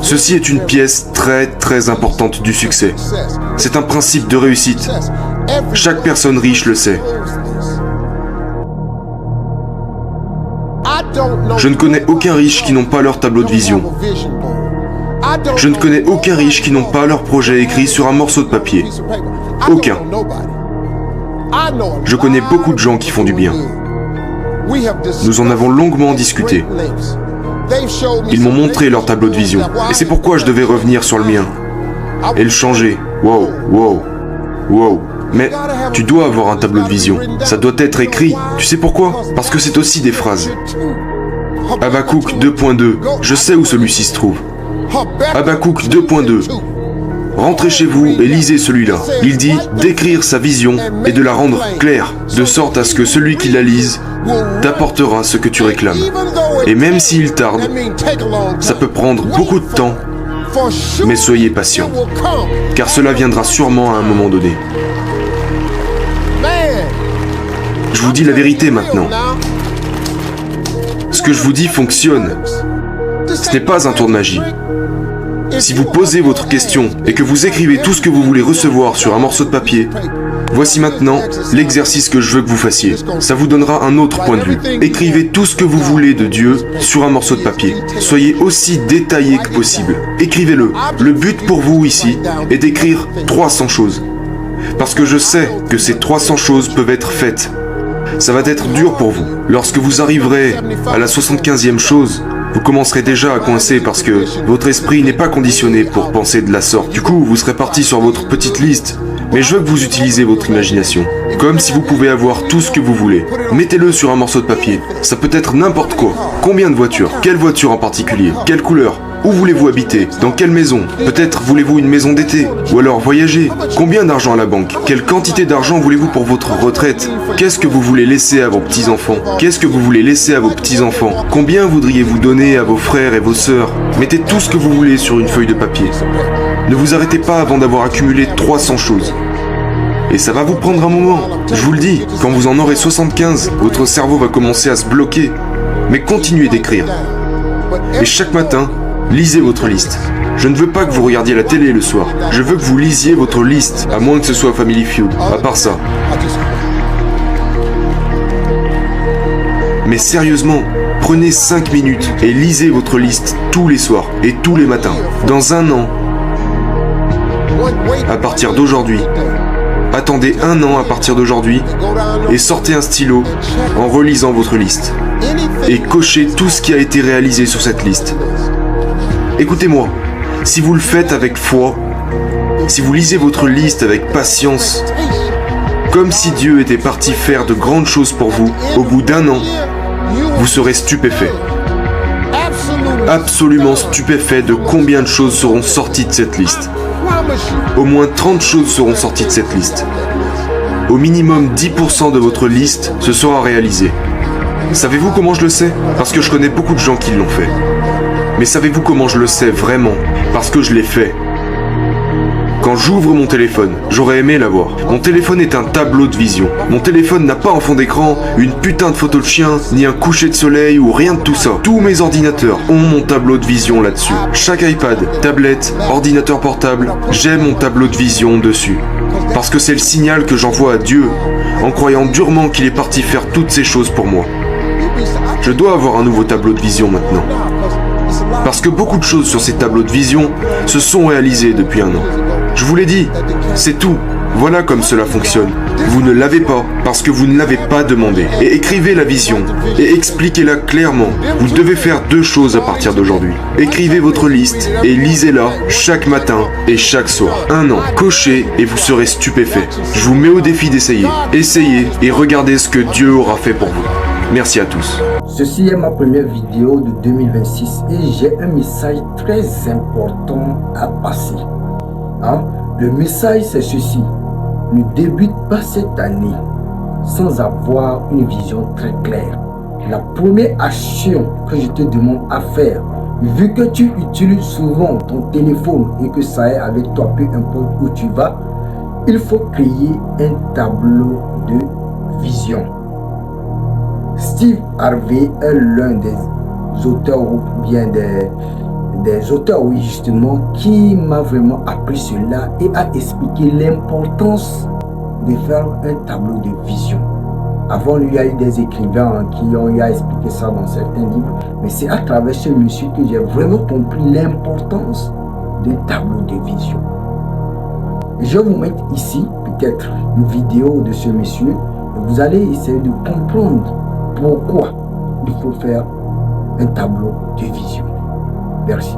Ceci est une pièce très importante du succès. C'est un principe de réussite. Chaque personne riche le sait. Je ne connais aucun riche qui n'ont pas leur tableau de vision. Je ne connais aucun riche qui n'ont pas leur projet écrit sur un morceau de papier. Aucun. Je connais beaucoup de gens qui font du bien. Nous en avons longuement discuté. Ils m'ont montré leur tableau de vision. Et c'est pourquoi je devais revenir sur le mien. Et le changer. Wow. Mais tu dois avoir un tableau de vision. Ça doit être écrit. Tu sais pourquoi? Parce que c'est aussi des phrases. Habakkuk 2.2. Je sais où celui-ci se trouve. Habakkuk 2.2. Rentrez chez vous et lisez celui-là. Il dit d'écrire sa vision et de la rendre claire, de sorte à ce que celui qui la lise t'apportera ce que tu réclames. Et même s'il tarde, ça peut prendre beaucoup de temps, mais soyez patient, car cela viendra sûrement à un moment donné. Je vous dis la vérité maintenant. Ce que je vous dis fonctionne. Ce n'est pas un tour de magie. Si vous posez votre question et que vous écrivez tout ce que vous voulez recevoir sur un morceau de papier, voici maintenant l'exercice que je veux que vous fassiez. Ça vous donnera un autre point de vue. Écrivez tout ce que vous voulez de Dieu sur un morceau de papier. Soyez aussi détaillé que possible. Écrivez-le. Le but pour vous ici est d'écrire 300 choses. Parce que je sais que ces 300 choses peuvent être faites. Ça va être dur pour vous. Lorsque vous arriverez à la 75e chose, vous commencerez déjà à coincer parce que votre esprit n'est pas conditionné pour penser de la sorte. Du coup, vous serez parti sur votre petite liste. Mais je veux que vous utilisez votre imagination. Comme si vous pouvez avoir tout ce que vous voulez. Mettez-le sur un morceau de papier. Ça peut être n'importe quoi. Combien de voitures? Quelle voiture en particulier? Quelle couleur? Où voulez-vous habiter? Dans quelle maison? Peut-être voulez-vous une maison d'été? Ou alors voyager? Combien d'argent à la banque? Quelle quantité d'argent voulez-vous pour votre retraite? Qu'est-ce que vous voulez laisser à vos petits-enfants? Qu'est-ce que vous voulez laisser à vos petits-enfants? Combien voudriez-vous donner à vos frères et vos sœurs? Mettez tout ce que vous voulez sur une feuille de papier. Ne vous arrêtez pas avant d'avoir accumulé 300 choses. Et ça va vous prendre un moment. Je vous le dis, quand vous en aurez 75, votre cerveau va commencer à se bloquer. Mais continuez d'écrire. Et chaque matin, lisez votre liste. Je ne veux pas que vous regardiez la télé le soir. Je veux que vous lisiez votre liste, à moins que ce soit Family Feud. À part ça. Mais sérieusement, prenez 5 minutes et lisez votre liste tous les soirs et tous les matins. Dans un an, à partir d'aujourd'hui, attendez un an à partir d'aujourd'hui et sortez un stylo en relisant votre liste. Et cochez tout ce qui a été réalisé sur cette liste. Écoutez-moi, si vous le faites avec foi, si vous lisez votre liste avec patience, comme si Dieu était parti faire de grandes choses pour vous, au bout d'un an, vous serez stupéfait. Absolument stupéfait de combien de choses seront sorties de cette liste. Au moins 30 choses seront sorties de cette liste. Au minimum 10% de votre liste se sera réalisé. Savez-vous comment je le sais? Parce que je connais beaucoup de gens qui l'ont fait. Mais savez-vous comment je le sais vraiment? Parce que je l'ai fait. Quand j'ouvre mon téléphone, j'aurais aimé l'avoir. Mon téléphone est un tableau de vision. Mon téléphone n'a pas en fond d'écran une putain de photo de chien, ni un coucher de soleil ou rien de tout ça. Tous mes ordinateurs ont mon tableau de vision là-dessus. Chaque iPad, tablette, ordinateur portable, j'ai mon tableau de vision dessus. Parce que c'est le signal que j'envoie à Dieu, en croyant durement qu'il est parti faire toutes ces choses pour moi. Je dois avoir un nouveau tableau de vision maintenant. Parce que beaucoup de choses sur ces tableaux de vision se sont réalisées depuis un an. Je vous l'ai dit, c'est tout. Voilà comme cela fonctionne. Vous ne l'avez pas parce que vous ne l'avez pas demandé. Et écrivez la vision et expliquez-la clairement. Vous devez faire 2 choses à partir d'aujourd'hui. Écrivez votre liste et lisez-la chaque matin et chaque soir. Un an, cochez et vous serez stupéfait. Je vous mets au défi d'essayer. Essayez et regardez ce que Dieu aura fait pour vous. Merci à tous. Ceci est ma première vidéo de 2026 et j'ai un message très important à passer. Le message c'est ceci. Ne débute pas cette année sans avoir une vision très claire. La première action que je te demande à faire, vu que tu utilises souvent ton téléphone et que ça est avec toi, peu importe où tu vas, il faut créer un tableau de vision. Steve Harvey est l'un des auteurs ou bien des des auteurs, oui, justement, qui m'a vraiment appris cela et a expliqué l'importance de faire un tableau de vision. Avant lui, il y a eu des écrivains qui ont eu à expliquer ça dans certains livres, mais c'est à travers ce monsieur que j'ai vraiment compris l'importance d'un tableau de vision. Et je vais vous mettre ici, peut-être, une vidéo de ce monsieur, et vous allez essayer de comprendre pourquoi il faut faire un tableau de vision. Merci.